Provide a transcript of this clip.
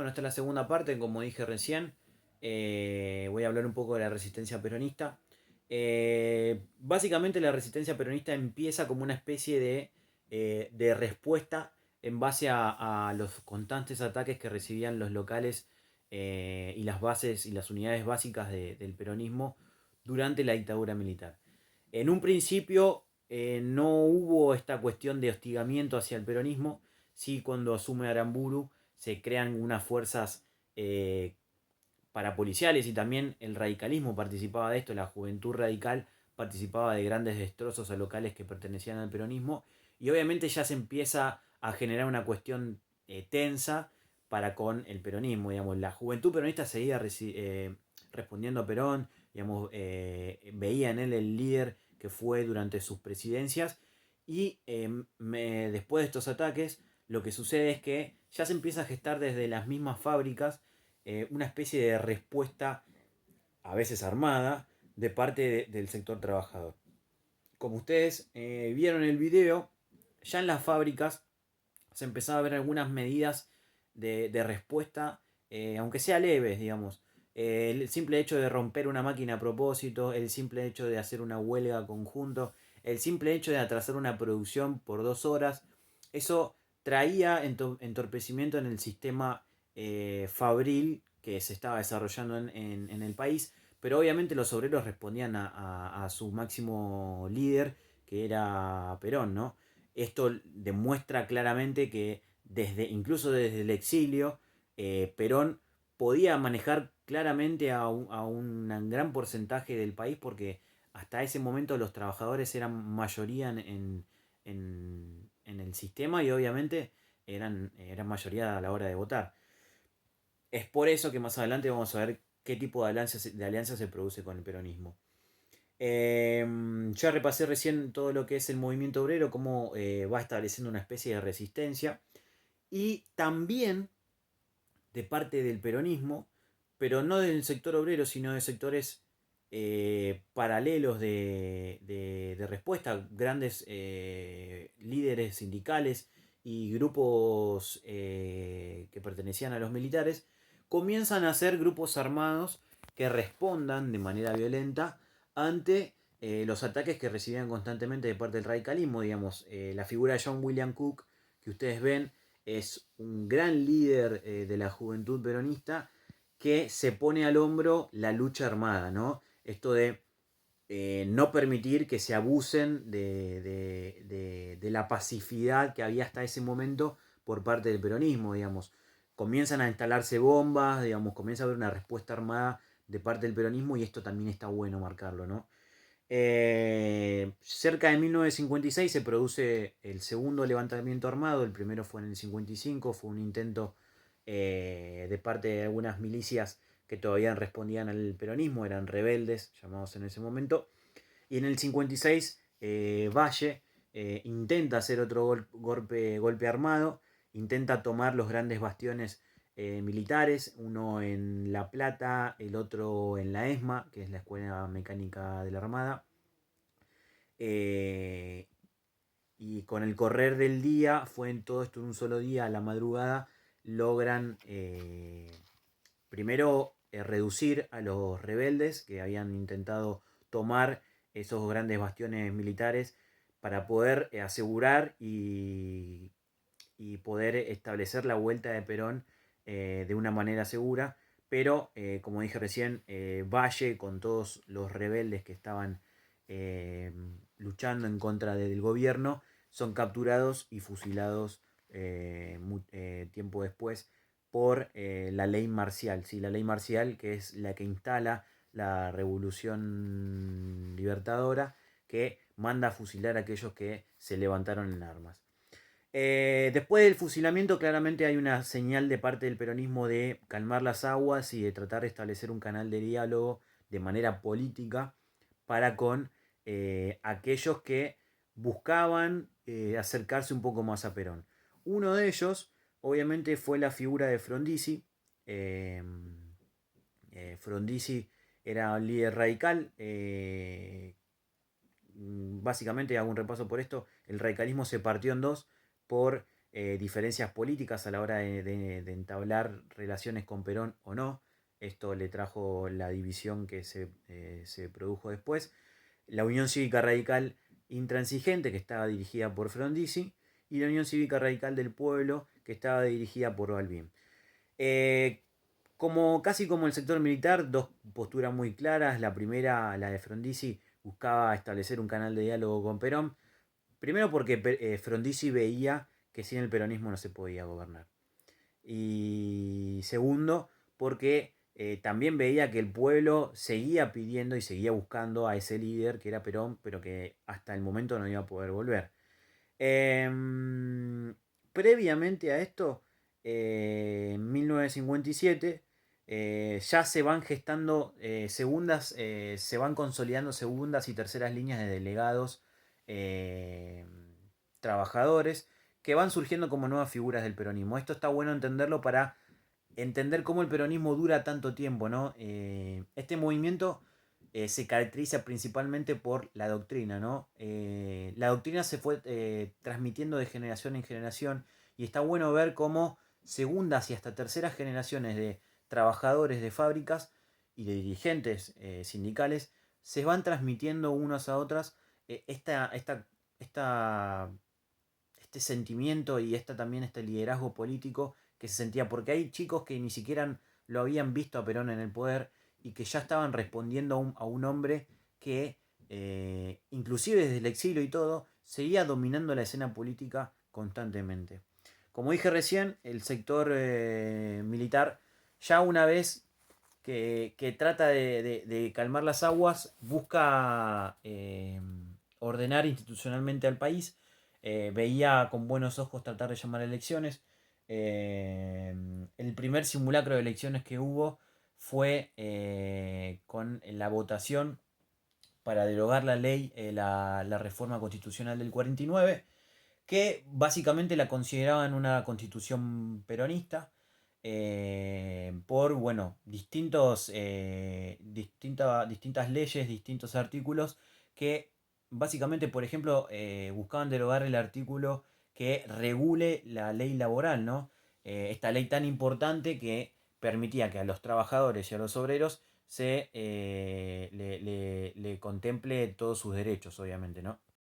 Bueno, esta es la segunda parte, como dije recién. Voy a hablar un poco de la resistencia peronista. Básicamente la resistencia peronista empieza como una especie de respuesta en base a los constantes ataques que recibían los locales y las bases y las unidades básicas del peronismo durante la dictadura militar. En un principio no hubo esta cuestión de hostigamiento hacia el peronismo, sí cuando asume Aramburu se crean unas fuerzas eh, parapoliciales y también el radicalismo participaba de esto, la juventud radical participaba de grandes destrozos a locales que pertenecían al peronismo y obviamente ya se empieza a generar una cuestión tensa para con el peronismo, digamos, la juventud peronista seguía respondiendo a Perón, digamos, veía en él el líder que fue durante sus presidencias y después de estos ataques lo que sucede es que ya se empieza a gestar desde las mismas fábricas una especie de respuesta, a veces armada, de parte del sector trabajador. Como ustedes vieron en el video, ya en las fábricas se empezaba a ver algunas medidas de respuesta, aunque sea leves, digamos. El simple hecho de romper una máquina a propósito, el simple hecho de hacer una huelga conjunto, el simple hecho de atrasar una producción por 2 horas, eso traía entorpecimiento en el sistema fabril que se estaba desarrollando en el país, pero obviamente los obreros respondían a su máximo líder, que era Perón, ¿no? Esto demuestra claramente que incluso desde el exilio, Perón podía manejar claramente a un gran porcentaje del país porque hasta ese momento los trabajadores eran mayoría en el sistema y obviamente eran mayoría a la hora de votar. Es por eso que más adelante vamos a ver qué tipo de alianza se produce con el peronismo. Ya repasé recién todo lo que es el movimiento obrero, cómo va estableciendo una especie de resistencia. Y también de parte del peronismo, pero no del sector obrero, sino de sectores paralelos de respuesta, grandes líderes sindicales y grupos que pertenecían a los militares, comienzan a ser grupos armados que respondan de manera violenta ante los ataques que recibían constantemente de parte del radicalismo. Digamos, la figura de John William Cook, que ustedes ven, es un gran líder de la juventud peronista que se pone al hombro la lucha armada, ¿no? Esto de no permitir que se abusen de la pacificidad que había hasta ese momento por parte del peronismo, digamos. Comienzan a instalarse bombas, digamos, comienza a haber una respuesta armada de parte del peronismo y esto también está bueno marcarlo, ¿no? Cerca de 1956 se produce el segundo levantamiento armado, el primero fue en el 55, fue un intento de parte de algunas milicias que todavía respondían al peronismo, eran rebeldes llamados en ese momento, y en el 56 Valle intenta hacer otro golpe armado, intenta tomar los grandes bastiones militares, uno en La Plata, el otro en la ESMA, que es la Escuela Mecánica de la Armada. Eh, y con el correr del día, fue en todo esto en un solo día, a la madrugada, logran primero reducir a los rebeldes que habían intentado tomar esos grandes bastiones militares para poder asegurar y poder establecer la vuelta de Perón de una manera segura. Pero, como dije recién, Valle, con todos los rebeldes que estaban eh, luchando en contra del gobierno, son capturados y fusilados tiempo después por la ley marcial. ¿Sí? La ley marcial, que es la que instala la revolución libertadora, que manda a fusilar a aquellos que se levantaron en armas. Después del fusilamiento, claramente hay una señal de parte del peronismo de calmar las aguas y de tratar de establecer un canal de diálogo de manera política para con aquellos que buscaban acercarse un poco más a Perón. Uno de ellos, obviamente, fue la figura de Frondizi. Eh, Frondizi era un líder radical. Básicamente, hago un repaso por esto. El radicalismo se partió en dos por diferencias políticas a la hora de entablar relaciones con Perón o no. Esto le trajo la división que se produjo después. La Unión Cívica Radical Intransigente, que estaba dirigida por Frondizi, y la Unión Cívica Radical del Pueblo, que estaba dirigida por Balbín. Eh, casi como el sector militar, dos posturas muy claras. La primera, la de Frondizi, buscaba establecer un canal de diálogo con Perón. Primero porque Frondizi veía que sin el peronismo no se podía gobernar. Y segundo, porque también veía que el pueblo seguía pidiendo y seguía buscando a ese líder que era Perón, pero que hasta el momento no iba a poder volver. Previamente a esto, en 1957, ya se van gestando se van consolidando segundas y terceras líneas de delegados eh, trabajadores que van surgiendo como nuevas figuras del peronismo. Esto está bueno entenderlo para entender cómo el peronismo dura tanto tiempo, ¿no? Este movimiento se caracteriza principalmente por la doctrina, ¿no? La doctrina se fue transmitiendo de generación en generación y está bueno ver cómo segundas y hasta terceras generaciones de trabajadores de fábricas y de dirigentes sindicales se van transmitiendo unas a otras esta este sentimiento y también este liderazgo político que se sentía, porque hay chicos que ni siquiera lo habían visto a Perón en el poder y que ya estaban respondiendo a un hombre que, inclusive desde el exilio y todo, seguía dominando la escena política constantemente. Como dije recién, el sector militar, ya una vez que trata de calmar las aguas, busca ordenar institucionalmente al país. Veía con buenos ojos tratar de llamar elecciones. El primer simulacro de elecciones que hubo fue con la votación para derogar la ley, la reforma constitucional del 49, que básicamente la consideraban una constitución peronista por, bueno, distintas leyes, distintos artículos que básicamente, por ejemplo, buscaban derogar el artículo que regule la ley laboral, ¿no? Esta ley tan importante que permitía que a los trabajadores y a los obreros le contemple todos sus derechos, obviamente, ¿no?